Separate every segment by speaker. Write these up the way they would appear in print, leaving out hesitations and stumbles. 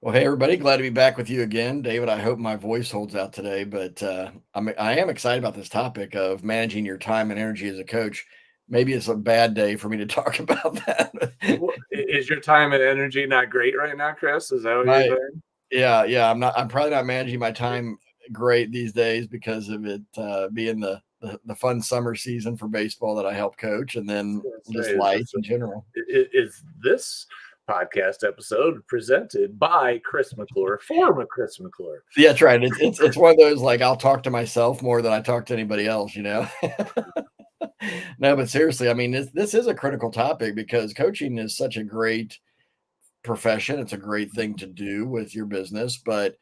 Speaker 1: Well, hey everybody, glad to be back with you again, David. I hope my voice holds out today, but I am excited about this topic of managing your time and energy as a coach. Maybe it's a bad day for me to talk about that.
Speaker 2: Is your time and energy not great right now, Chris? Is that what you're
Speaker 1: my
Speaker 2: saying?
Speaker 1: yeah, I'm probably not managing my time great these days because of it being the fun summer season for baseball that I help coach, and then
Speaker 2: Say,
Speaker 1: just life in general.
Speaker 2: is this podcast episode presented by Chris McClure for Chris McClure?
Speaker 1: Yeah, that's right. It's one of those like I'll talk to myself more than I talk to anybody else. No, but seriously, I mean, this is a critical topic because coaching is such a great profession. It's a great thing to do with your business, but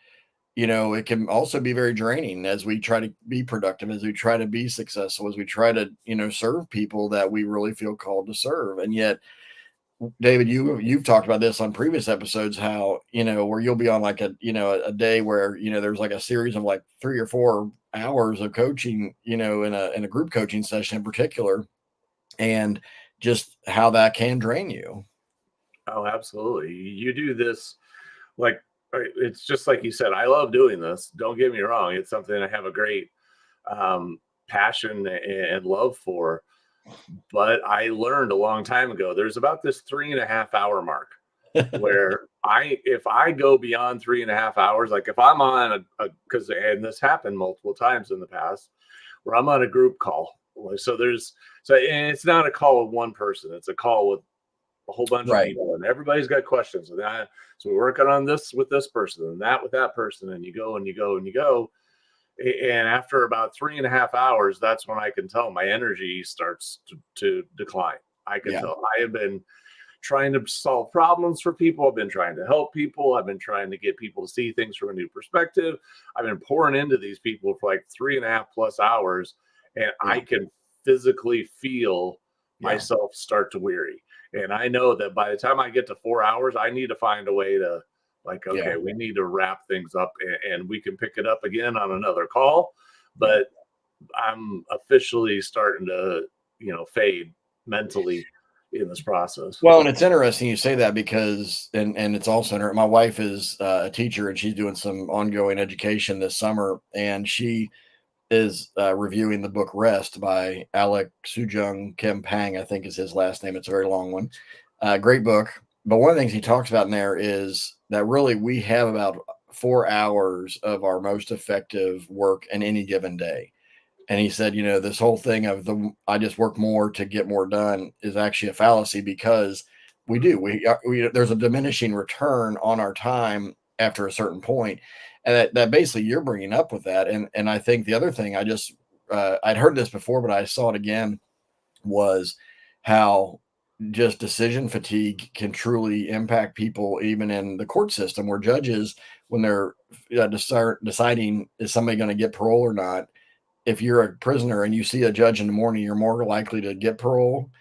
Speaker 1: it can also be very draining as we try to be productive, as we try to be successful, as we try to, serve people that we really feel called to serve. And yet, David, you've talked about this on previous episodes, how, where you'll be on like a day where, there's like a series of like 3 or 4 hours of coaching, in a group coaching session in particular, and just how that can drain you.
Speaker 2: Oh, absolutely. You do this like it's just like you said. I love doing this. Don't get me wrong. It's something I have a great um, passion and love for. But I learned a long time ago. There's about this 3.5 hour mark where if I go beyond 3.5 hours, like if I'm on because and this happened multiple times in the past, where I'm on a group call. And it's not a call with one person; it's a call with a whole bunch of
Speaker 1: Right.
Speaker 2: people, and everybody's got questions. So we're working on this with this person, and that with that person, and you go and you go and you go. And after about 3.5 hours, that's when I can tell my energy starts to decline. I can
Speaker 1: Yeah.
Speaker 2: tell I have been trying to solve problems for people. I've been trying to help people. I've been trying to get people to see things from a new perspective. I've been pouring into these people for like 3.5 plus hours, and I
Speaker 1: Yeah.
Speaker 2: can physically feel
Speaker 1: Yeah.
Speaker 2: myself start to weary. And I know that by the time I get to 4 hours, I need to find a way to like,
Speaker 1: Yeah.
Speaker 2: okay, we need to wrap things up and we can pick it up again on another call.
Speaker 1: Yeah.
Speaker 2: But I'm officially starting to, fade mentally in this process.
Speaker 1: Well, and it's interesting you say that because, and it's also my wife is a teacher and she's doing some ongoing education this summer, and she is reviewing the book Rest by Alec Sujung Kim Pang, I think is his last name. It's a very long one. Great book. But one of the things he talks about in there is that really we have about 4 hours of our most effective work in any given day. And he said, this whole thing of I just work more to get more done is actually a fallacy because we do. There's a diminishing return on our time after a certain point, and that basically you're bringing up with that. And I think the other thing I'd heard this before, but I saw it again was how just decision fatigue can truly impact people, even in the court system, where judges, when they're deciding is somebody going to get parole or not, if you're a prisoner and you see a judge in the morning, you're more likely to get parole.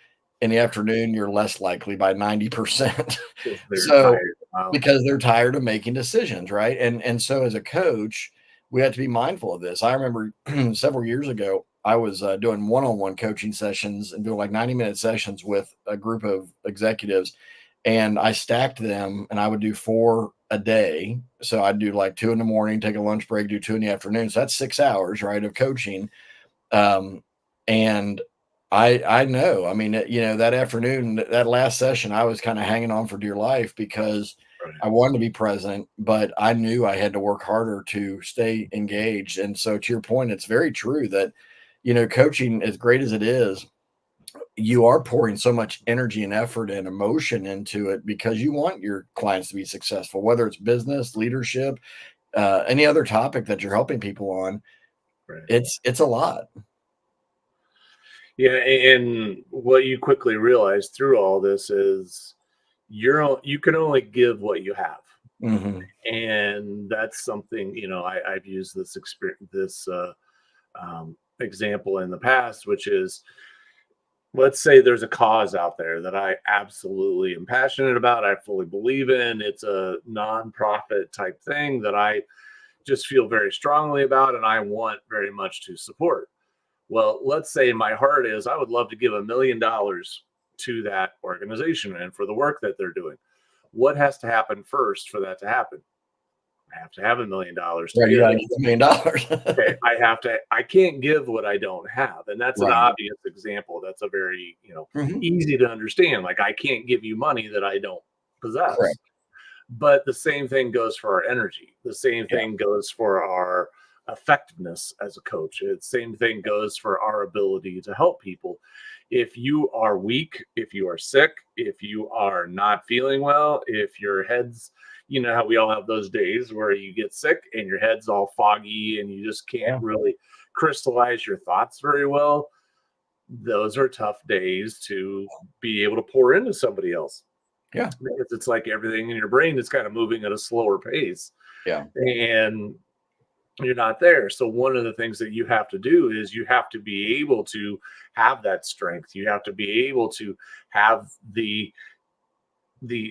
Speaker 1: In the afternoon, you're less likely by 90%.
Speaker 2: Because they're
Speaker 1: So,
Speaker 2: tired. Wow.
Speaker 1: because they're tired of making decisions, right? And so as a coach, we have to be mindful of this. I remember several years ago, I was doing one-on-one coaching sessions and doing like 90-minute sessions with a group of executives, and I stacked them, and I would do 4 a day. So I'd do like 2 in the morning, take a lunch break, do 2 in the afternoon. So that's 6 hours, right, of coaching. Um, and I know, I mean, that afternoon, that last session, I was kind of hanging on for dear life because
Speaker 2: Right.
Speaker 1: I wanted to be present, but I knew I had to work harder to stay engaged. And so, to your point, it's very true that, coaching, as great as it is, you are pouring so much energy and effort and emotion into it because you want your clients to be successful, whether it's business, leadership, any other topic that you're helping people on.
Speaker 2: Right.
Speaker 1: It's a lot.
Speaker 2: Yeah, and what you quickly realize through all this is you can only give what you have.
Speaker 1: Hmm.
Speaker 2: And that's something, I've used this experience, this example in the past, which is, let's say there's a cause out there that I absolutely am passionate about. I fully believe in. It's a nonprofit type thing that I just feel very strongly about and I want very much to support. Well, let's say my heart is I would love to give $1 million to that organization and for the work that they're doing. what has to happen first for that to happen? I have to have $1 million to
Speaker 1: Right, you
Speaker 2: give.
Speaker 1: gotta get the $1 million.
Speaker 2: Okay, I can't give what I don't have. And that's an
Speaker 1: Right.
Speaker 2: obvious example. That's a very,
Speaker 1: Mhm.
Speaker 2: easy to understand. Like, I can't give you money that I don't possess.
Speaker 1: Correct.
Speaker 2: But the same thing goes for our energy. The same
Speaker 1: Yeah.
Speaker 2: thing goes for our effectiveness as a coach. The same thing goes for our ability to help people. If you are weak, if you are sick, if you are not feeling well, if your head's, how we all have those days where you get sick and your head's all foggy and you just can't
Speaker 1: Yeah.
Speaker 2: really crystallize your thoughts very well, those are tough days to be able to pour into somebody else,
Speaker 1: Yeah.
Speaker 2: because it's like everything in your brain is kind of moving at a slower pace
Speaker 1: Yeah.
Speaker 2: and you're not there. So one of the things that you have to do is you have to be able to have that strength. You have to be able to have the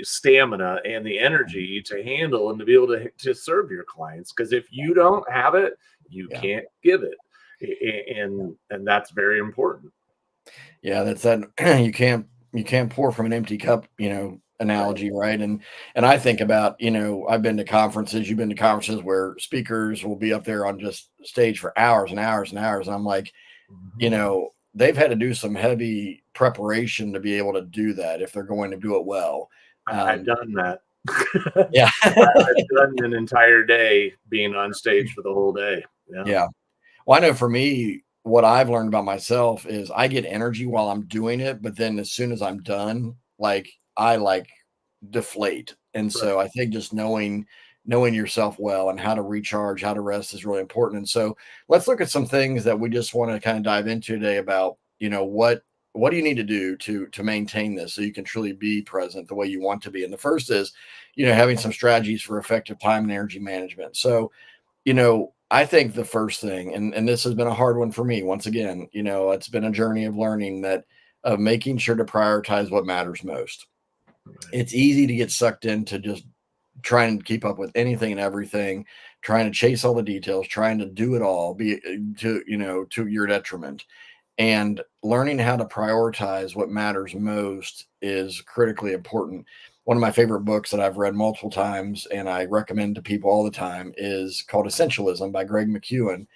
Speaker 2: stamina and the energy to handle and to be able to serve your clients, because if you don't have it, you
Speaker 1: Yeah.
Speaker 2: can't give it. And that's very important.
Speaker 1: Yeah, that's that. You can't pour from an empty cup,
Speaker 2: Right.
Speaker 1: analogy, right? And I think about, I've been to conferences, you've been to conferences where speakers will be up there on just stage for hours and hours and hours. And I'm like,
Speaker 2: Mhm.
Speaker 1: they've had to do some heavy preparation to be able to do that if they're going to do it well.
Speaker 2: I've
Speaker 1: Um,
Speaker 2: done that.
Speaker 1: yeah.
Speaker 2: I've done an entire day being on stage for the whole day. Yeah.
Speaker 1: Yeah. Well, I know for me, what I've learned about myself is I get energy while I'm doing it, but then as soon as I'm done, like I deflate. And
Speaker 2: Right.
Speaker 1: so I think just knowing yourself well and how to recharge, how to rest is really important. And so let's look at some things that we just want to kind of dive into today about, what do you need to do to maintain this so you can truly be present the way you want to be. And the first is, having some strategies for effective time and energy management. So, I think the first thing, and this has been a hard one for me, once again, it's been a journey of learning that of making sure to prioritize what matters most.
Speaker 2: Right.
Speaker 1: It's easy to get sucked into just trying to keep up with anything and everything, trying to chase all the details, trying to do it all, be to your detriment. And learning how to prioritize what matters most is critically important. One of my favorite books that I've read multiple times and I recommend to people all the time is called Essentialism by Greg McEwen.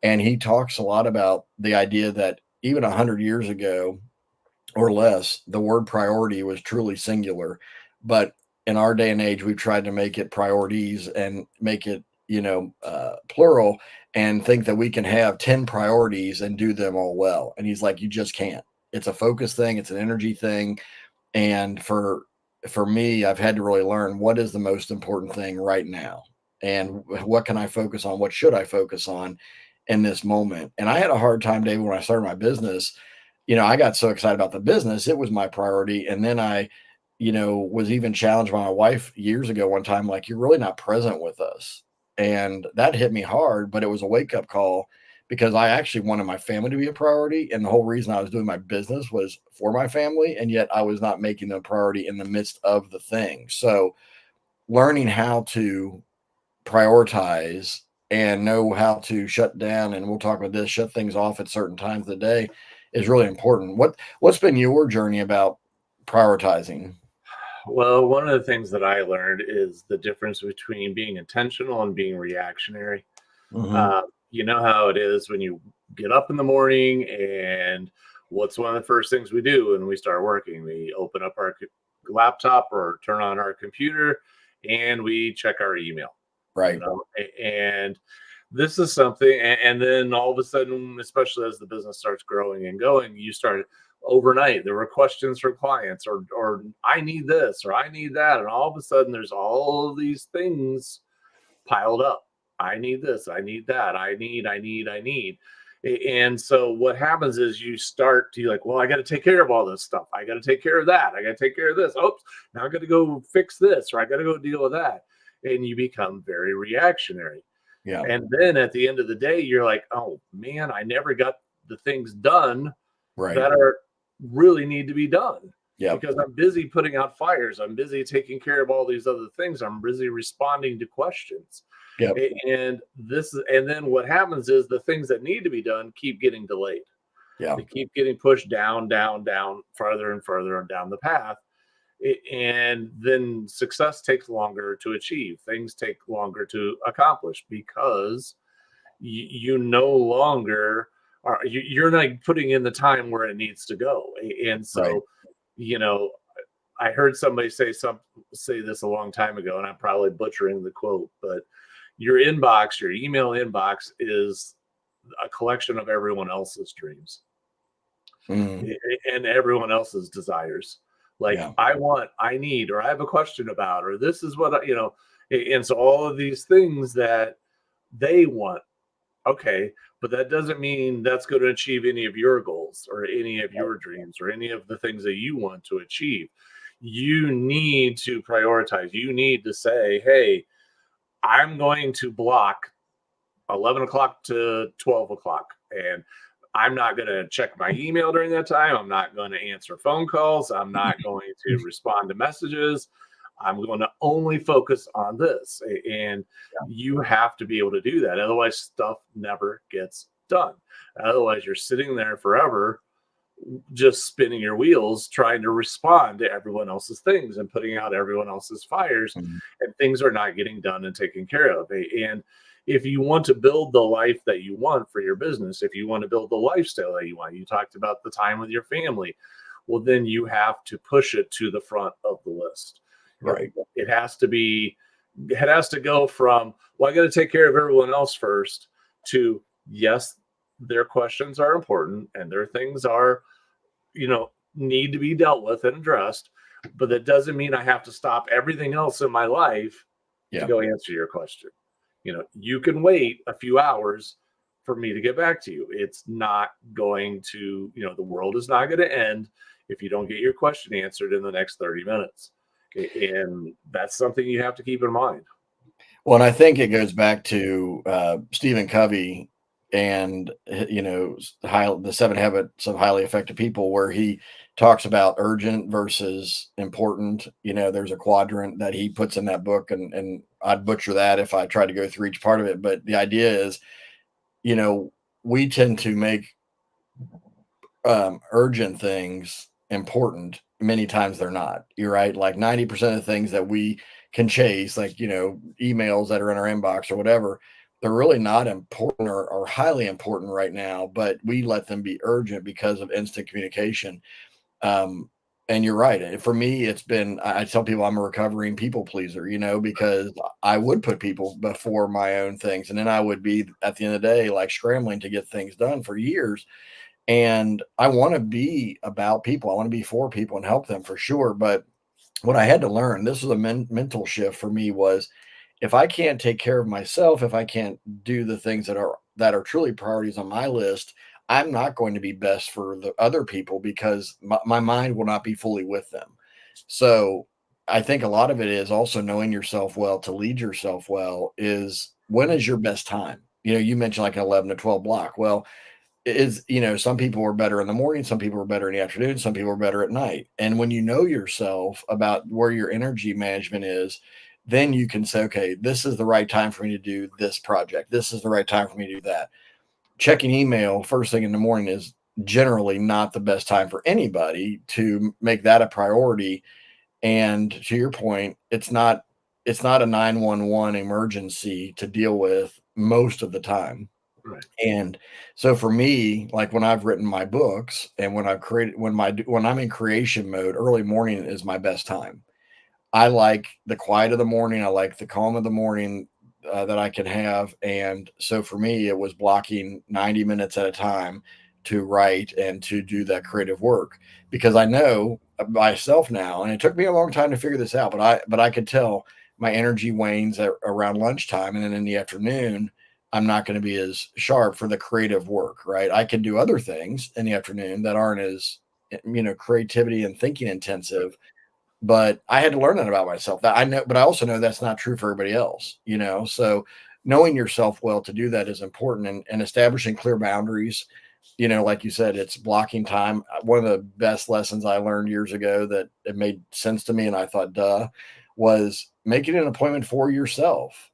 Speaker 1: And he talks a lot about the idea that even 100 years ago or less, the word priority was truly singular. But in our day and age, we've tried to make it priorities and make it, plural, and think that we can have 10 priorities and do them all well. And he's like, you just can't. It's a focus thing, it's an energy thing. And for me, I've had to really learn what is the most important thing right now. And what can I focus on? What should I focus on in this moment? And I had a hard time, David, when I started my business. I got so excited about the business, it was my priority. And then I, was even challenged by my wife years ago one time, like, you're really not present with us. And that hit me hard, but it was a wake up call because I actually wanted my family to be a priority. And the whole reason I was doing my business was for my family. And yet I was not making them a priority in the midst of the thing. So learning how to prioritize and know how to shut down, and we'll talk about this, shut things off at certain times of the day is really important. What's been your journey about prioritizing?
Speaker 2: Well, one of the things that I learned is the difference between being intentional and being reactionary.
Speaker 1: Hmm.
Speaker 2: You know how it is when you get up in the morning, and what's one of the first things we do when we start working? We open up our laptop or turn on our computer and we check our email,
Speaker 1: Right.
Speaker 2: and this is something, and then all of a sudden, especially as the business starts growing and going, you start overnight there were questions from clients, or I need this or I need that, and all of a sudden there's all of these things piled up. I need this, I need that, I need. And so what happens is you start to like, well, I got to take care of all this stuff. I got to take care of that. I got to take care of this. Oops, now I got to go fix this, or I got to go deal with that. And you become very reactionary.
Speaker 1: Yeah.
Speaker 2: And then at the end of the day, you're like, oh man, I never got the things done
Speaker 1: Right.
Speaker 2: that are really need to be done,
Speaker 1: Yep.
Speaker 2: because I'm busy putting out fires. I'm busy taking care of all these other things. I'm busy responding to questions.
Speaker 1: Yep.
Speaker 2: And then what happens is the things that need to be done keep getting delayed.
Speaker 1: Yeah.
Speaker 2: They keep getting pushed down, down, down, farther and further down the path. And then success takes longer to achieve. Things take longer to accomplish because you no longer are you're not putting in the time where it needs to go. And
Speaker 1: Right.
Speaker 2: so, you know, I heard somebody say this a long time ago, and I'm probably butchering the quote, but your inbox, your email inbox is a collection of everyone else's dreams
Speaker 1: Mm,
Speaker 2: and everyone else's desires. Like
Speaker 1: yeah.
Speaker 2: I want, I need, or I have a question about, or this is what and so all of these things that they want. Okay, but that doesn't mean that's going to achieve any of your goals or any of your dreams or any of the things that you want to achieve. You need to prioritize. You need to say, hey, I'm going to block 11 o'clock to 12 o'clock. And I'm not going to check my email during that time. I'm not going to answer phone calls. I'm not going to respond to messages. I'm going to only focus on this. And you have to be able to do that. Otherwise, stuff never gets done. Otherwise, you're sitting there forever just spinning your wheels trying to respond to everyone else's things and putting out everyone else's fires,
Speaker 1: Mhm.
Speaker 2: and things are not getting done and taken care of. And if you want to build the life that you want for your business, if you want to build the lifestyle that you want, you talked about the time with your family, well then you have to push it to the front of the list.
Speaker 1: Right.
Speaker 2: It has to be, it has to go from, well, I got to take care of everyone else first, to yes, their questions are important and their things are, need to be dealt with and addressed, but that doesn't mean I have to stop everything else in my life to
Speaker 1: Yeah.
Speaker 2: go answer your question. You can wait a few hours for me to get back to you. It's not going to, the world is not going to end if you don't get your question answered in the next 30 minutes. And that's something you have to keep in mind.
Speaker 1: Well, and I think it goes back to Stephen Covey and the 7 Habits of Highly Effective People, where he talks about urgent versus important. There's a quadrant that he puts in that book, and I'd butcher that if I tried to go through each part of it. But the idea is, you know, we tend to make urgent things important. Many times they're not. You're right. Like 90% of the things that we can chase, like, emails that are in our inbox or whatever, they're really not important or highly important right now, but we let them be urgent because of instant communication. Um, and you're right. For me, it's been, I tell people I'm a recovering people pleaser, because I would put people before my own things. And then I would be at the end of the day, like scrambling to get things done for years, and I want to be about people. I want to be for people and help them for sure. But what I had to learn, this was a mental shift for me, was if I can't take care of myself, if I can't do the things that are truly priorities on my list, I'm not going to be best for the other people because my mind will not be fully with them. So I think a lot of it is also knowing yourself well to lead yourself well. Is when is your best time? You mentioned like an 11 to 12 block. Well, some people are better in the morning, some people are better in the afternoon, some people are better at night. And when you know yourself about where your energy management is, then you can say, okay, this is the right time for me to do this project. This is the right time for me to do that. Checking email first thing in the morning is generally not the best time for anybody to make that a priority. And to your point, it's not a 911 emergency to deal with most of the time.
Speaker 2: Right.
Speaker 1: And so for me, like when I've written my books and when I've created, when I'm in creation mode, early morning is my best time. I like the quiet of the morning. I like the calm of the morning that I can have. And so for me, it was blocking 90 minutes at a time to write and to do that creative work, because I know myself now, and it took me a long time to figure this out, but I could tell my energy wanes around lunchtime, and then in the afternoon, I'm not going to be as sharp for the creative work, right? I can do other things in the afternoon that aren't as creativity and thinking intensive, but I had to learn that about myself. That I know, but I also know that's not true for everybody else. So knowing yourself well to do that is important, and establishing clear boundaries. Like you said, it's blocking time. One of the best lessons I learned years ago that it made sense to me, and I thought, duh, was making an appointment for yourself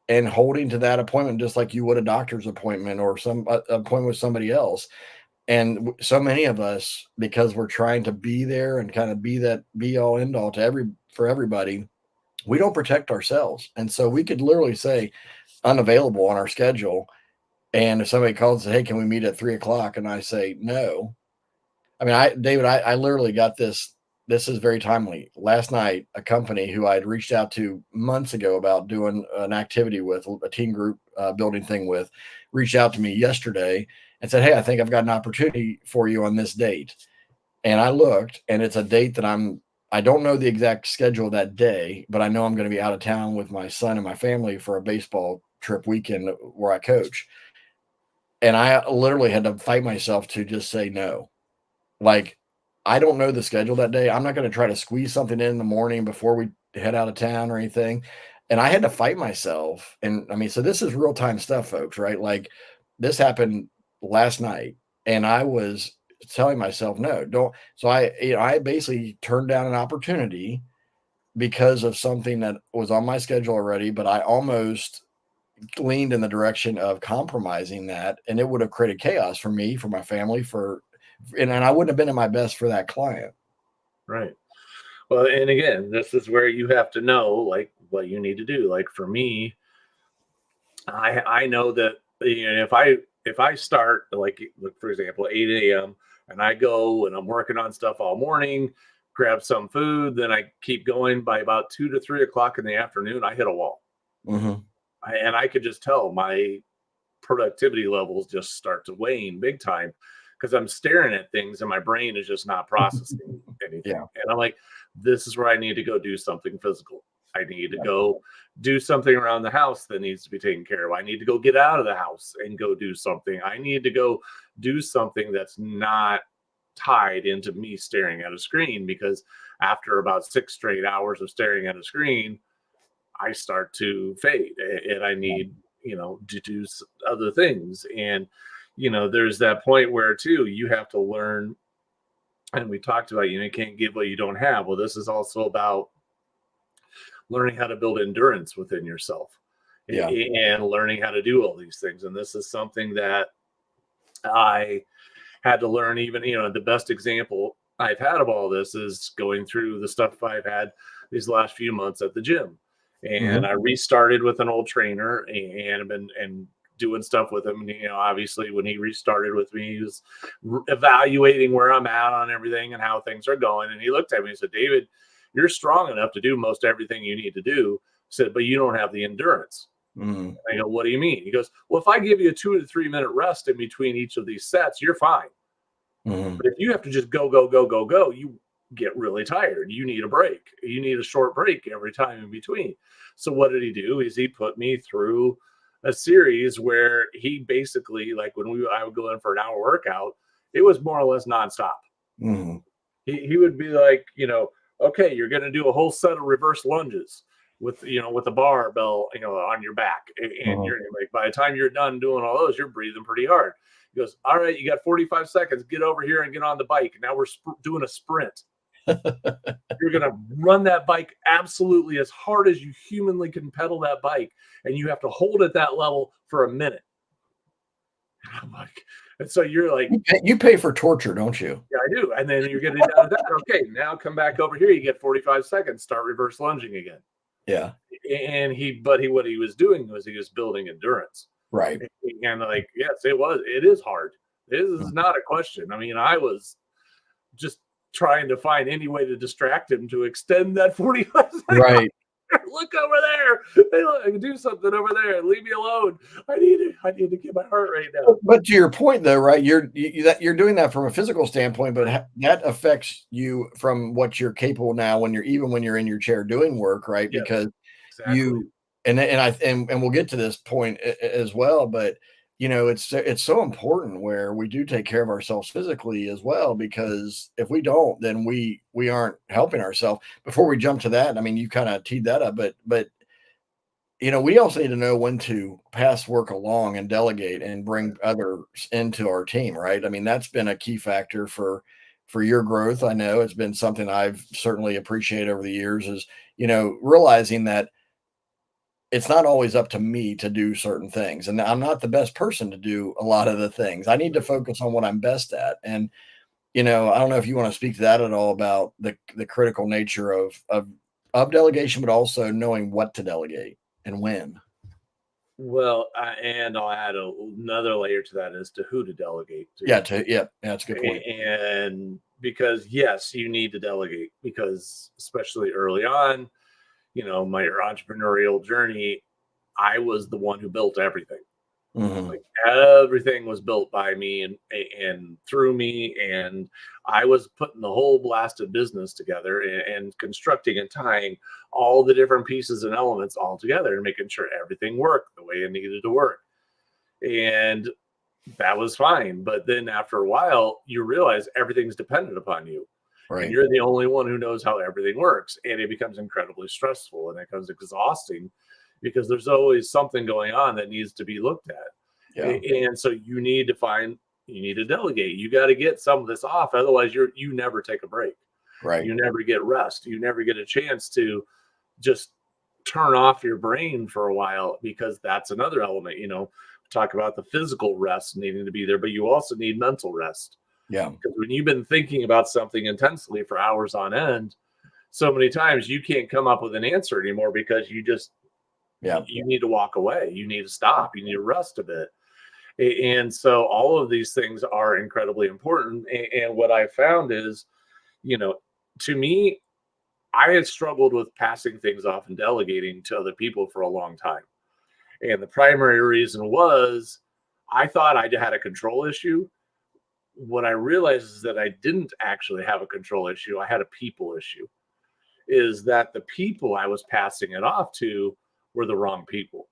Speaker 1: and holding to that appointment just like you would a doctor's appointment or some appointment with somebody else. And so many of us, because we're trying to be there and kind of be that be all end all to for everybody, we don't protect ourselves. And so we could literally say unavailable on our schedule. And if somebody calls and says, hey, can we meet at 3 o'clock? And I say no. I mean, David, I literally got this. This is very timely. Last night, a company who I had reached out to months ago about doing an activity with, a team group building thing with, reached out to me yesterday and said, hey, I think I've got an opportunity for you on this date. And I looked, and it's a date that I don't know the exact schedule that day, but I know I'm going to be out of town with my son and my family for a baseball trip weekend where I coach. And I literally had to fight myself to just say no. Like, I don't know the schedule that day. I'm not going to try to squeeze something in the morning before we head out of town or anything. And I had to fight myself. And I mean, so this is real time stuff, folks, right? Like, this happened last night, and I was telling myself, no, don't. So I basically turned down an opportunity because of something that was on my schedule already, but I almost leaned in the direction of compromising that, and it would have created chaos for me, for my family, and I wouldn't have been at my best for that client.
Speaker 2: Right. Well, and again, this is where you have to know like what you need to do. Like for me, I know that if I start like for example 8 a.m. and I go and I'm working on stuff all morning, grab some food, then I keep going by about 2 to 3 o'clock in the afternoon, I hit a wall.
Speaker 1: Mhm.
Speaker 2: And I could just tell my productivity levels just start to wane big time because I'm staring at things and my brain is just not processing anything.
Speaker 1: Yeah.
Speaker 2: And I'm like, this is where I need to go do something physical. I need to
Speaker 1: Yeah.
Speaker 2: go do something around the house that needs to be taken care of. I need to go get out of the house and go do something. I need to go do something that's not tied into me staring at a screen because after about 6 straight hours of staring at a screen, I start to fade and I
Speaker 1: Yeah.
Speaker 2: need, to do other things. And, there's that point where too, you have to learn. And we talked about, you can't give what you don't have. Well, this is also about learning how to build endurance within yourself
Speaker 1: Yeah.
Speaker 2: and learning how to do all these things. And this is something that I had to learn. Even, the best example I've had of all this is going through the stuff I've had these last few months at the gym. And
Speaker 1: Mhm.
Speaker 2: I restarted with an old trainer and have been doing stuff with him. And obviously when he restarted with me, he was evaluating where I'm at on everything and how things are going. And he looked at me and said, David, you're strong enough to do most everything you need to do. He said, but you don't have the endurance.
Speaker 1: Mhm.
Speaker 2: I go, what do you mean? He goes, well, if I give you a 2 to 3 minute rest in between each of these sets, you're fine.
Speaker 1: Mhm.
Speaker 2: But if you have to just go, go, go, go, go, you get really tired. You need a break. You need a short break every time in between. So what did he do? Is he put me through a series where he basically, like when I would go in for an hour workout, it was more or less nonstop.
Speaker 1: Mhm.
Speaker 2: He would be like, okay, you're going to do a whole set of reverse lunges with a barbell, on your back. And
Speaker 1: Mhm.
Speaker 2: you're like, by the time you're done doing all those, you're breathing pretty hard. He goes, all right, you got 45 seconds, get over here and get on the bike. Now we're doing a sprint. You're going to run that bike absolutely as hard as you humanly can pedal that bike. And you have to hold at that level for a minute. And I'm like, and so you're like,
Speaker 1: You pay for torture, don't you?
Speaker 2: yeah, I do. And then you're getting down to that. Okay, now come back over here. You get 45 seconds. Start reverse lunging again.
Speaker 1: Yeah.
Speaker 2: And what he was doing was he was building endurance.
Speaker 1: Right.
Speaker 2: And like, yes, it is hard. This is
Speaker 1: Mhm.
Speaker 2: not a question. I mean, I was just trying to find any way to distract him to extend that 45 seconds.
Speaker 1: Right.
Speaker 2: Look over there. Hey, look, do something over there. Leave me alone. I need to get my heart rate down.
Speaker 1: But to your point, though, right? You're doing that from a physical standpoint, but that affects you from what you're capable now when you're in your chair doing work, right?
Speaker 2: Yes,
Speaker 1: Because
Speaker 2: exactly.
Speaker 1: you and we'll get to this point as well, but it's so important where we do take care of ourselves physically as well, because if we don't, then we aren't helping ourselves. Before we jump to that, I mean, you kind of teed that up, but we also need to know when to pass work along and delegate and bring others into our team, right? I mean, that's been a key factor for your growth. I know it's been something I've certainly appreciated over the years is, realizing that it's not always up to me to do certain things. And I'm not the best person to do a lot of the things. I need to focus on what I'm best at. And, I don't know if you want to speak to that at all about the critical nature of delegation, but also knowing what to delegate and when.
Speaker 2: Well, and I'll add another layer to that as to who to delegate to.
Speaker 1: Yeah, that's a good point.
Speaker 2: And because, yes, you need to delegate because, especially early on, my entrepreneurial journey, I was the one who built everything.
Speaker 1: Hmm.
Speaker 2: Like everything was built by me and through me, and I was putting the whole blasted business together and constructing and tying all the different pieces and elements all together and making sure everything worked the way it needed to work. And that was fine. But then after a while, you realize everything's dependent upon you. And
Speaker 1: Right.
Speaker 2: you're the only one who knows how everything works. And it becomes incredibly stressful and it becomes exhausting because there's always something going on that needs to be looked at.
Speaker 1: Yeah.
Speaker 2: And so you need to delegate. You got to get some of this off. Otherwise, you never take a break.
Speaker 1: Right.
Speaker 2: You never get rest. You never get a chance to just turn off your brain for a while because that's another element. Talk about the physical rest needing to be there, but you also need mental rest
Speaker 1: Yeah.
Speaker 2: because when you've been thinking about something intensely for hours on end, so many times you can't come up with an answer anymore because
Speaker 1: Yeah.
Speaker 2: you need to walk away. You need to stop. You need to rest a bit. And so all of these things are incredibly important. And what I found is, you know, to me, I had struggled with passing things off and delegating to other people for a long time. And the primary reason was I thought I had a control issue. What I realized is that I didn't actually have a control issue. I had a people issue. Is that the people I was passing it off to were the wrong people.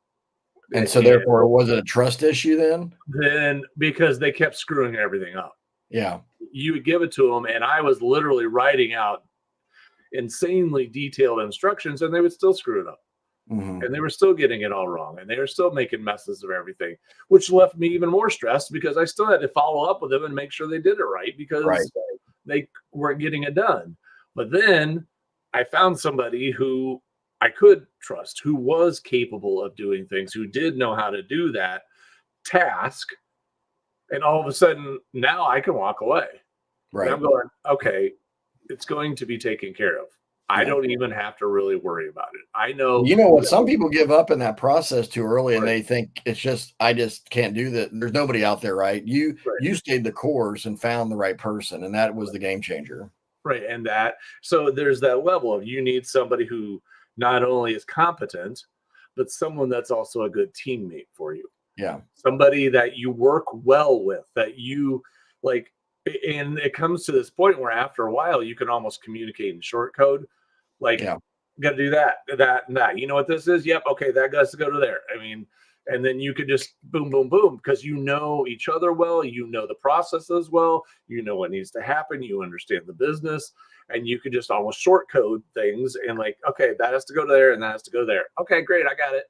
Speaker 1: And so
Speaker 2: And
Speaker 1: therefore, was it a trust issue then?
Speaker 2: then because they kept screwing everything up,
Speaker 1: Yeah.
Speaker 2: you would give it to them, and I was literally writing out insanely detailed instructions, and they would still screw it up.
Speaker 1: Hmm.
Speaker 2: And they were still getting it all wrong, and they were still making messes of everything, which left me even more stressed because I still had to follow up with them and make sure they did it right
Speaker 1: Right.
Speaker 2: because they weren't getting it done. But then I found somebody who I could trust, who was capable of doing things, who did know how to do that task. And all of a sudden, now I can walk away. And I'm
Speaker 1: Right.
Speaker 2: going, okay, it's going to be taken care of. I
Speaker 1: Yeah.
Speaker 2: don't even have to really worry about it. I know
Speaker 1: You know what?
Speaker 2: that,
Speaker 1: Some people give up in that process too early and
Speaker 2: right,
Speaker 1: they think it's just, I just can't do that. There's nobody out there, right? You
Speaker 2: right,
Speaker 1: you stayed the course and found the right person, and that was the game changer.
Speaker 2: right. And that, so there's that level of you need somebody who not only is competent, but someone that's also a good teammate for you.
Speaker 1: Yeah.
Speaker 2: Somebody that you work well with, that you like. And it comes to this point where after a while, you can almost communicate in short code. Like,
Speaker 1: Yeah.
Speaker 2: got to do that, that, and that. You know what this is? Yep. Okay, that has to go to there. I mean, and then you could just boom, boom, boom, because you know each other well. You know the processes well. You know what needs to happen. You understand the business, and you could just almost short code things and like, okay, that has to go to there, and that has to go there. Okay, great, I got it,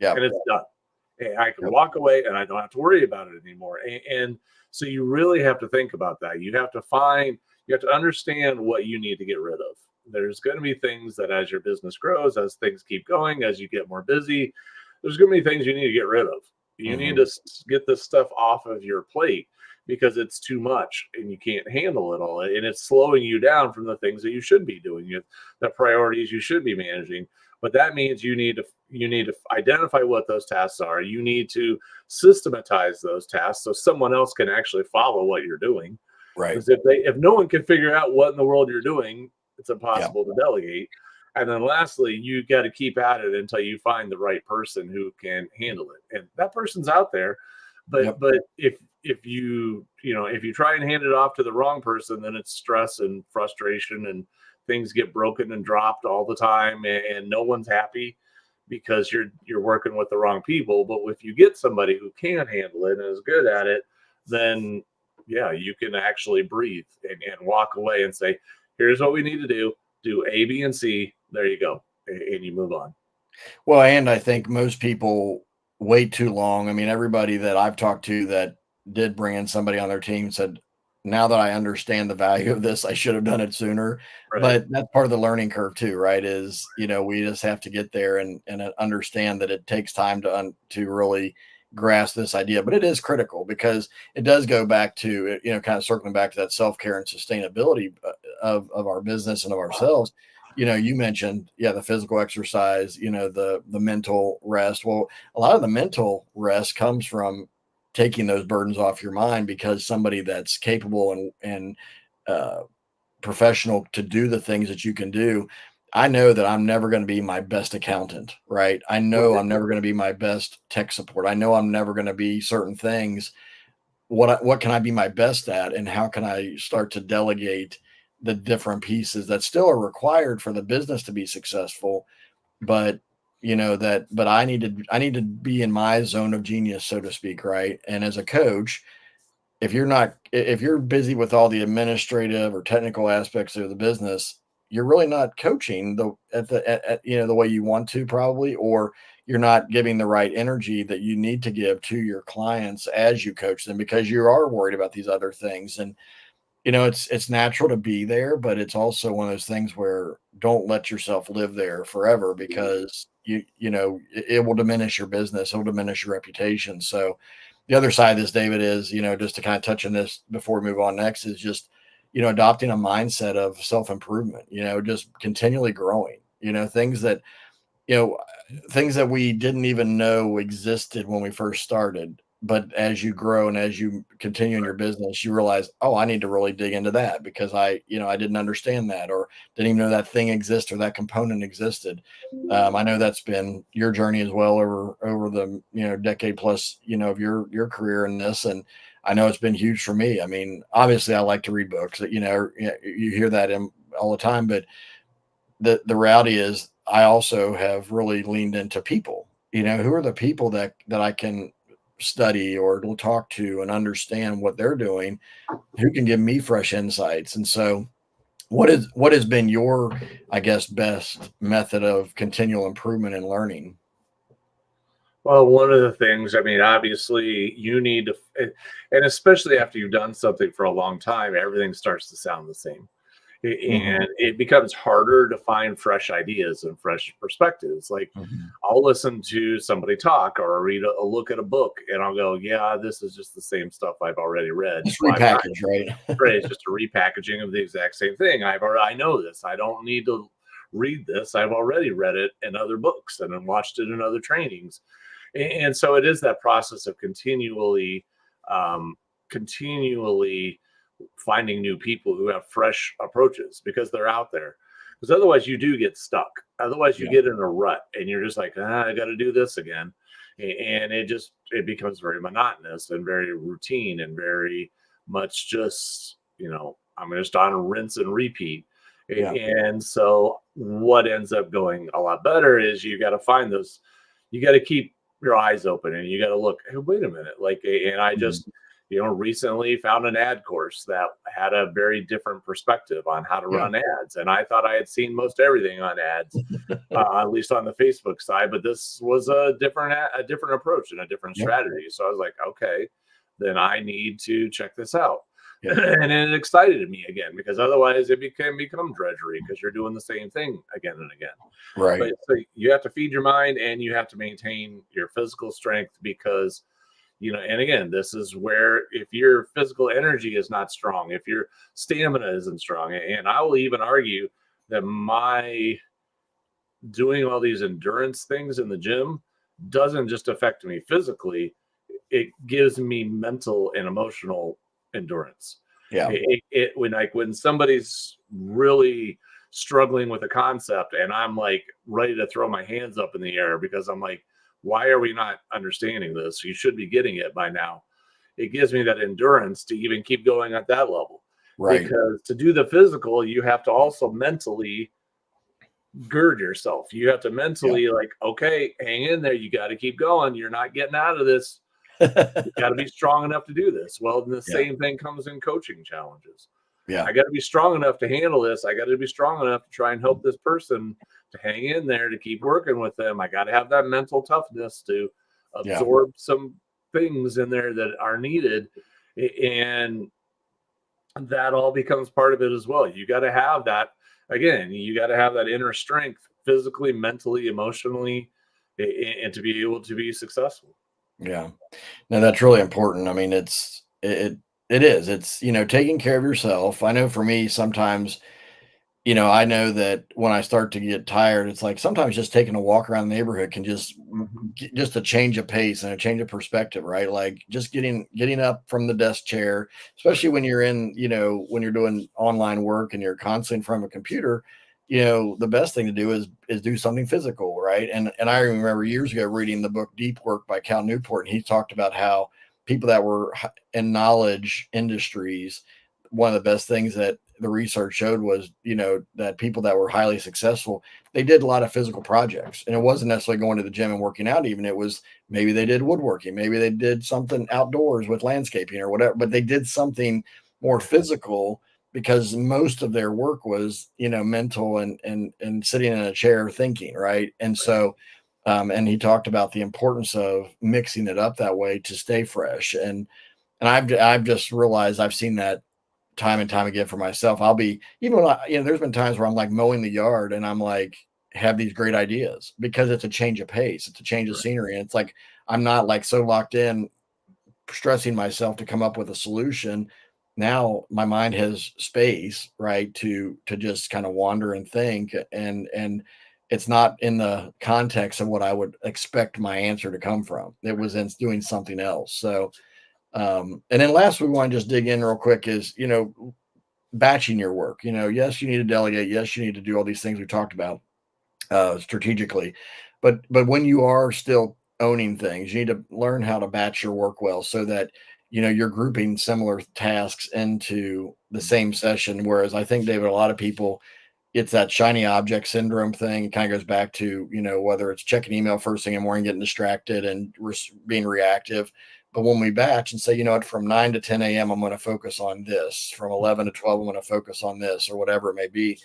Speaker 1: Yeah.
Speaker 2: and it's done. And I can
Speaker 1: Yep.
Speaker 2: walk away, and I don't have to worry about it anymore. And so you really have to think about that. You have to understand what you need to get rid of. There's going to be things that as your business grows, as things keep going, as you get more busy, there's going to be things you need to get rid of. You need
Speaker 1: Hmm.
Speaker 2: to get this stuff off of your plate because it's too much and you can't handle it all. And it's slowing you down from the things that you should be doing, the priorities you should be managing. But that means you need to identify what those tasks are. You need to systematize those tasks so someone else can actually follow what you're doing.
Speaker 1: Right.
Speaker 2: Because if no one can figure out what in the world you're doing, it's
Speaker 1: Yeah.
Speaker 2: impossible to delegate. And then lastly, you got to keep at it until you find the right person who can handle it. And that person's out there. But
Speaker 1: Yep.
Speaker 2: if you try and hand it off to the wrong person, then it's stress and frustration and things get broken and dropped all the time and no one's happy because you're working with the wrong people. But if you get somebody who can handle it and is good at it, then yeah, you can actually breathe and walk away and say, here's what we need to do A, B, and C. There you go. And you move on.
Speaker 1: Well, and I think most people wait too long. I mean, everybody that I've talked to that did bring in somebody on their team said, now that I understand the value of this, I should have done it sooner.
Speaker 2: Right.
Speaker 1: But that's part of the learning curve too, right? Is, we just have to get there and understand that it takes time to really grasp this idea. But it is critical because it does go back to, kind of circling back to that self-care and sustainability of our business and of ourselves. You mentioned, yeah, the physical exercise, the mental rest. Well, a lot of the mental rest comes from taking those burdens off your mind, because somebody that's capable and uh, professional to do the things that you can do. I know that I'm never going to be my best accountant, right? I know
Speaker 2: Right.
Speaker 1: I'm never going to be my best tech support. I know I'm never going to be certain things. What can I be my best at, and how can I start to delegate the different pieces that still are required for the business to be successful, but but I need to be in my zone of genius, so to speak, right? And as a coach, if you're busy with all the administrative or technical aspects of the business, you're really not coaching the way you want to, probably, or you're not giving the right energy that you need to give to your clients as you coach them, because you are worried about these other things. And it's natural to be there, but it's also one of those things where don't let yourself live there forever, because it will diminish your business, it'll diminish your reputation. So the other side of this, David, is, just to kind of touch on this before we move on next, is just, adopting a mindset of self-improvement, just continually growing, you know, things that we didn't even know existed when we first started. But as you grow and as you continue in your business, you realize, oh, I need to really dig into that, because I didn't understand that, or didn't even know that thing exists, or that component existed. I know that's been your journey as well, over the decade plus of your career in this, and I know it's been huge for me. I mean, obviously, I like to read books. You hear that all the time, but the reality is I also have really leaned into people. Who are the people that I can study or talk to and understand what they're doing, who can give me fresh insights. And so what has been your, I guess, best method of continual improvement and learning?
Speaker 2: Well, one of the things, I mean, obviously, you need to, and especially after you've done something for a long time, everything starts to sound the same.
Speaker 1: Hmm.
Speaker 2: And it becomes harder to find fresh ideas and fresh perspectives. Like,
Speaker 1: Hmm.
Speaker 2: I'll listen to somebody talk or read a look at a book, and I'll go, yeah, this is just the same stuff I've already read
Speaker 1: Just
Speaker 2: 5 times.
Speaker 1: repackage, right?
Speaker 2: Right? It's just a repackaging of the exact same thing. I know this. I don't need to read this. I've already read it in other books and then watched it in other trainings. And so it is that process of um, continually finding new people who have fresh approaches, because they're out there. Because otherwise, you do get stuck. Otherwise, you
Speaker 1: Yeah.
Speaker 2: get in a rut, and you're just like, I got to do this again, and it becomes very monotonous and very routine and very much just, I'm just on a rinse and repeat.
Speaker 1: Yeah.
Speaker 2: And so what ends up going a lot better is you got to find those, you got to keep your eyes open, and you got to look, hey, wait a minute. Like, and I
Speaker 1: Mhm.
Speaker 2: just, recently found an ad course that had a very different perspective on how to
Speaker 1: Yeah.
Speaker 2: run ads. And I thought I had seen most everything on ads, at least on the Facebook side, but this was a different approach and a different
Speaker 1: Yeah.
Speaker 2: strategy. So I was like, okay, then I need to check this out.
Speaker 1: Yeah.
Speaker 2: And it excited me again, because otherwise it become drudgery, because you're doing the same thing again and again.
Speaker 1: Right.
Speaker 2: But so you have to feed your mind, and you have to maintain your physical strength, because and again, this is where, if your physical energy is not strong, if your stamina isn't strong, and I will even argue that my doing all these endurance things in the gym doesn't just affect me physically, it gives me mental and emotional endurance.
Speaker 1: Yeah.
Speaker 2: When somebody's really struggling with a concept, and I'm like ready to throw my hands up in the air, because I'm like, why are we not understanding this? You should be getting it by now. It gives me that endurance to even keep going at that level.
Speaker 1: Right.
Speaker 2: Because to do the physical, you have to also mentally gird yourself. You have to
Speaker 1: Yeah.
Speaker 2: mentally, like, okay, hang in there. You got to keep going. You're not getting out of this. You got to be strong enough to do this. Well, then the
Speaker 1: Yeah.
Speaker 2: same thing comes in coaching challenges.
Speaker 1: Yeah.
Speaker 2: I got to be strong enough to handle this. I got to be strong enough to try and help this person to hang in there, to keep working with them. I got to have that mental toughness to
Speaker 1: Yeah.
Speaker 2: absorb some things in there that are needed. And that all becomes part of it as well. You got to have that, again, you got to have that inner strength physically, mentally, emotionally, and to be able to be successful.
Speaker 1: Yeah. No, that's really important. I mean, it is. It's, taking care of yourself. I know for me, sometimes, I know that when I start to get tired, it's like sometimes just taking a walk around the neighborhood can
Speaker 2: Mhm.
Speaker 1: just a change of pace and a change of perspective, right? Like just getting up from the desk chair, especially when you're when you're doing online work and you're constantly in front of a computer, the best thing to do is do something physical, right? And I remember years ago reading the book Deep Work by Cal Newport, and he talked about how people that were in knowledge industries, one of the best things that the research showed was, that people that were highly successful, they did a lot of physical projects. And it wasn't necessarily going to the gym and working out, even. It was maybe they did woodworking, maybe they did something outdoors with landscaping or whatever, but they did something more physical because most of their work was, mental and sitting in a chair thinking, right? And so and he talked about the importance of mixing it up that way to stay fresh. And I've just realized I've seen that time and time again for myself. I'll be even when there's been times where I'm like mowing the yard and I'm like have these great ideas because it's a change of pace, it's a change of
Speaker 2: Right.
Speaker 1: scenery. And it's like I'm not like so locked in stressing myself to come up with a solution. Now my mind has space, right, to just kind of wander and think, and it's not in the context of what I would expect my answer to come from. It was in doing something else. So and then last we want to just dig in real quick is batching your work. Yes, you need to delegate. Yes, you need to do all these things we talked about strategically, but when you are still owning things, you need to learn how to batch your work well so that you're grouping similar tasks into the same session. Whereas I think, David, a lot of people, it's that shiny object syndrome thing. It kind of goes back to, whether it's checking email first thing in the morning, getting distracted and being reactive. But when we batch and say, what, from 9 to 10 a.m., I'm going to focus on this. From 11 to 12, I'm going to focus on this, or whatever it may be.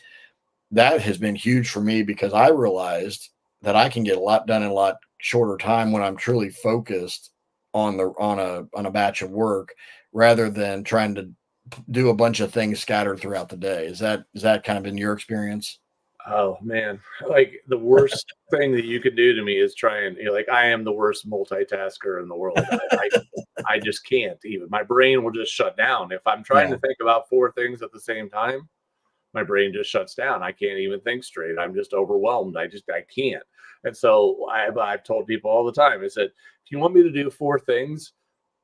Speaker 1: That has been huge for me because I realized that I can get a lot done in a lot shorter time when I'm truly focused on a batch of work rather than trying to do a bunch of things scattered throughout the day. Is that kind of been your experience?
Speaker 2: Oh man, like the worst thing that you could do to me is try and, like, I am the worst multitasker in the world. I just can't even. My brain will just shut down if I'm trying
Speaker 1: Yeah.
Speaker 2: to think about four things at the same time. My brain just shuts down. I can't even think straight. I'm just overwhelmed. I can't. And so I've told people all the time. I said, if you want me to do four things,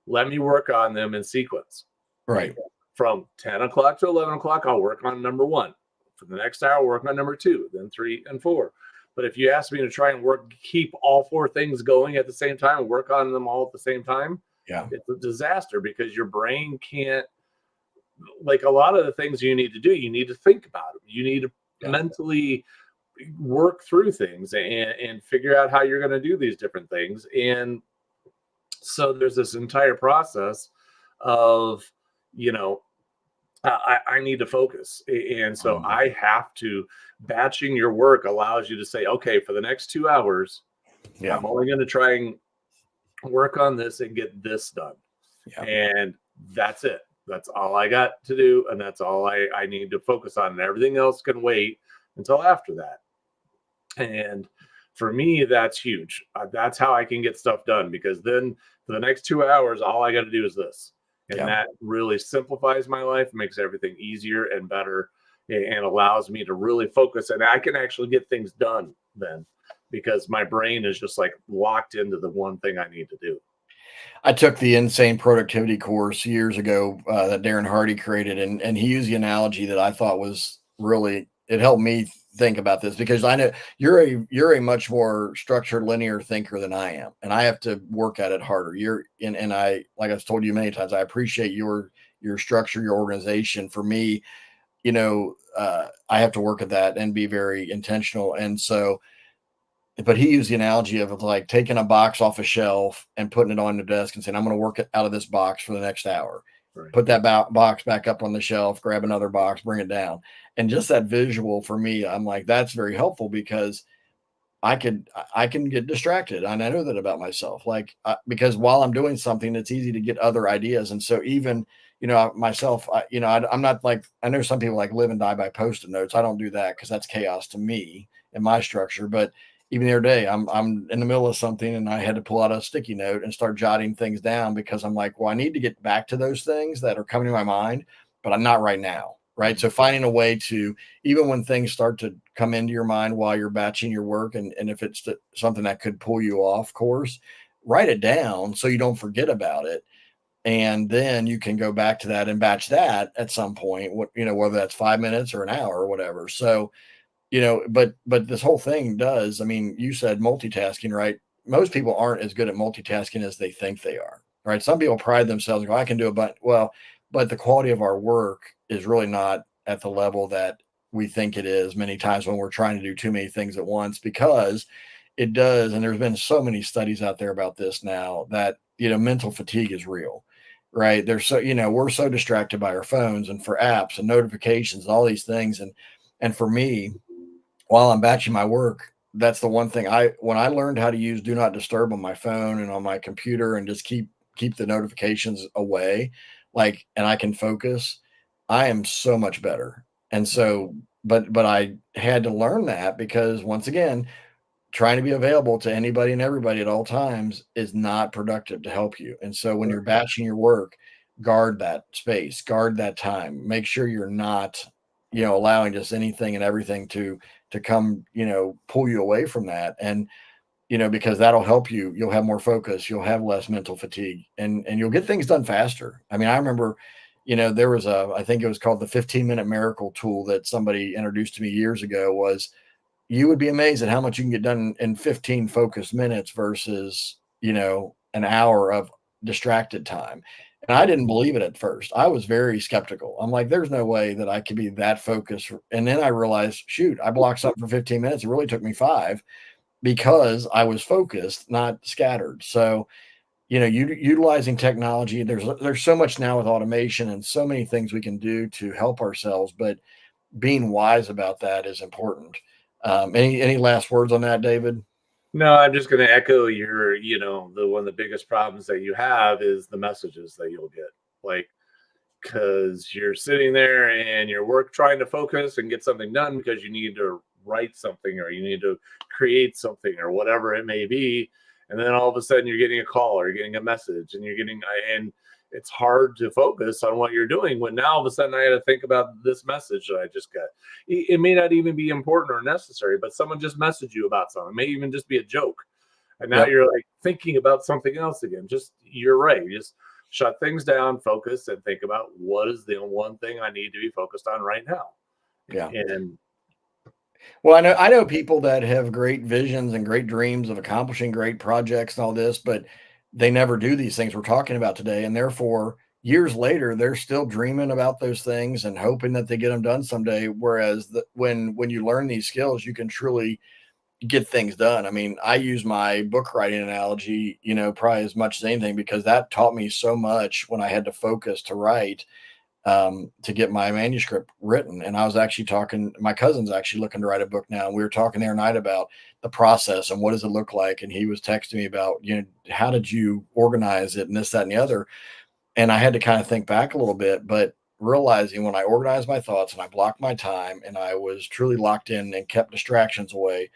Speaker 2: let me work on them in sequence. Like
Speaker 1: Right.
Speaker 2: from 10 o'clock to 11 o'clock, I'll work on number one. For the next hour, I'll work on number two, then three and four. But if you ask me to try and keep all four things going at the same time, work on them all at the same time,
Speaker 1: Yeah.
Speaker 2: it's a disaster because your brain can't, like, a lot of the things you need to do, you need to think about them. You need to
Speaker 1: Yeah.
Speaker 2: mentally work through things and figure out how you're going to do these different things. And so there's this entire process of, you know, I need to focus. And so
Speaker 1: Mhm.
Speaker 2: I have to, batching your work allows you to say, okay, for the next 2 hours,
Speaker 1: Yeah.
Speaker 2: I'm only going to try and work on this and get this done.
Speaker 1: Yeah.
Speaker 2: And that's it. That's all I got to do. And that's all I need to focus on. And everything else can wait until after that. And for me, that's huge. That's how I can get stuff done because then for the next 2 hours, all I got to do is this. And
Speaker 1: Yeah.
Speaker 2: that really simplifies my life, makes everything easier and better, and allows me to really focus. And I can actually get things done then because my brain is just like locked into the one thing I need to do.
Speaker 1: I took the insane productivity course years ago that Darren Hardy created, and he used the analogy that I thought was really, it helped me think about this because I know you're a much more structured linear thinker than I am, and I have to work at it harder. And I, like I've told you many times, I appreciate your structure, your organization. For me, I have to work at that and be very intentional, and so but he used the analogy of like taking a box off a shelf and putting it on the desk and saying, I'm going to work it out of this box for the next hour.
Speaker 2: Right.
Speaker 1: Put that box back up on the shelf, grab another box, bring it down. And just that visual for me, I'm like, that's very helpful because I can get distracted. And I know that about myself. Like, because while I'm doing something, it's easy to get other ideas. And so even, myself, I'm not like, I know some people like live and die by post-it notes. I don't do that because that's chaos to me in my structure. But even the other day, I'm in the middle of something and I had to pull out a sticky note and start jotting things down because I'm like, well, I need to get back to those things that are coming to my mind, but I'm not right now. Right. So finding a way to, even when things start to come into your mind while you're batching your work, and if it's something that could pull you off course, write it down so you don't forget about it, and then you can go back to that and batch that at some point, whether that's 5 minutes or an hour or whatever. So, but this whole thing does, I mean, you said multitasking, right? Most people aren't as good at multitasking as they think they are, right? Some people pride themselves and go, I can do a but well, but the quality of our work is really not at the level that we think it is many times when we're trying to do too many things at once, because it does. And there's been so many studies out there about this now that, mental fatigue is real, right? There's so, we're so distracted by our phones and for apps and notifications and all these things. And for me, while I'm batching my work, that's the one thing when I learned how to use do not disturb on my phone and on my computer and just keep the notifications away, like, and I can focus, I am so much better. And so, but I had to learn that because once again, trying to be available to anybody and everybody at all times is not productive to help you. And so when you're batching your work, guard that space, guard that time, make sure you're not, allowing just anything and everything to come, pull you away from that. And, because that'll help you. You'll have more focus, you'll have less mental fatigue, and you'll get things done faster. I mean, I remember, there was I think it was called the 15-minute miracle tool that somebody introduced to me years ago. Was You would be amazed at how much you can get done in 15 focused minutes versus, an hour of distracted time. And I didn't believe it at first. I was very skeptical. I'm like, there's no way that I could be that focused. And then I realized, shoot, I blocked something for 15 minutes. It really took me 5 because I was focused, not scattered. So, utilizing technology, there's so much now with automation and so many things we can do to help ourselves, but being wise about that is important. Any last words on that, David?
Speaker 2: No, I'm just going to echo the one of the biggest problems that you have is the messages that you'll get. Like, because you're sitting there and you're trying to focus and get something done because you need to write something or you need to create something or whatever it may be. And then all of a sudden you're getting a call or you're getting a message and it's hard to focus on what you're doing when now all of a sudden I had to think about this message that I just got. It may not even be important or necessary, but someone just messaged you about something. It may even just be a joke. And now
Speaker 1: Yep.
Speaker 2: you're like thinking about something else again. Just, you're right. Just shut things down, focus, and think about what is the one thing I need to be focused on right now.
Speaker 1: Yeah.
Speaker 2: And
Speaker 1: Well, I know people that have great visions and great dreams of accomplishing great projects and all this, but they never do these things we're talking about today. And therefore, years later, they're still dreaming about those things and hoping that they get them done someday. Whereas when you learn these skills, you can truly get things done. I mean, I use my book writing analogy, probably as much as anything, because that taught me so much when I had to focus to write, to get my manuscript written. And I was actually talking, my cousin's actually looking to write a book now. And we were talking the other night about the process and what does it look like. And he was texting me about, how did you organize it and this, that, and the other. And I had to kind of think back a little bit, but realizing when I organized my thoughts and I blocked my time and I was truly locked in and kept distractions away,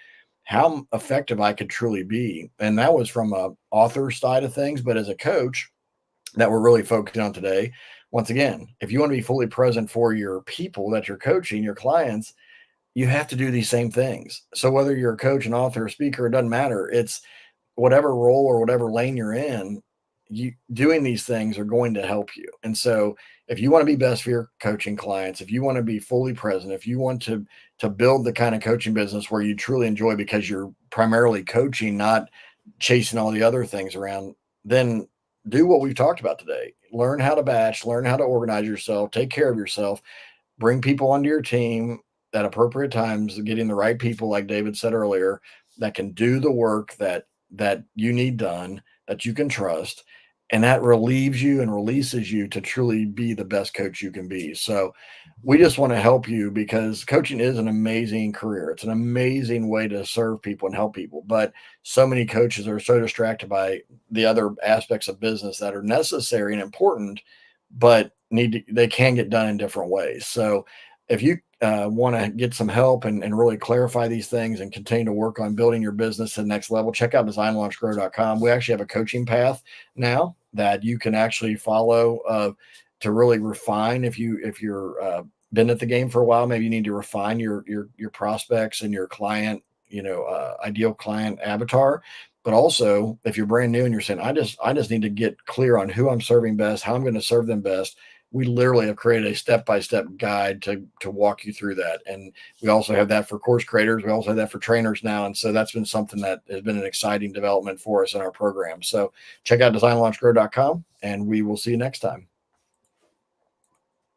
Speaker 1: how effective I could truly be. And that was from a author side of things, but as a coach that we're really focusing on today, once again, if you want to be fully present for your people that you're coaching, your clients, you have to do these same things. So whether you're a coach, an author, a speaker, it doesn't matter. It's whatever role or whatever lane you're in, you doing these things are going to help you. And so if you want to be best for your coaching clients, if you want to be fully present, if you want to build the kind of coaching business where you truly enjoy because you're primarily coaching, not chasing all the other things around, then do what we've talked about today. Learn how to batch, learn how to organize yourself, take care of yourself, bring people onto your team at appropriate times, getting the right people, like David said earlier, that can do the work that you need done, that you can trust, and that relieves you and releases you to truly be the best coach you can be. So we just want to help you because coaching is an amazing career. It's an amazing way to serve people and help people. But so many coaches are so distracted by the other aspects of business that are necessary and important, but they can get done in different ways. So if you want to get some help and really clarify these things and continue to work on building your business to the next level, check out designlaunchgrow.com. We actually have a coaching path now that you can actually follow to really refine. If you're been at the game for a while, maybe you need to refine your prospects and your client, ideal client avatar. But also, if you're brand new and you're saying, I just need to get clear on who I'm serving best, how I'm going to serve them best, we literally have created a step-by-step guide to walk you through that. And we also have that for course creators. We also have that for trainers now. And so that's been something that has been an exciting development for us in our program. So check out designlaunchgrow.com, and we will see you next time.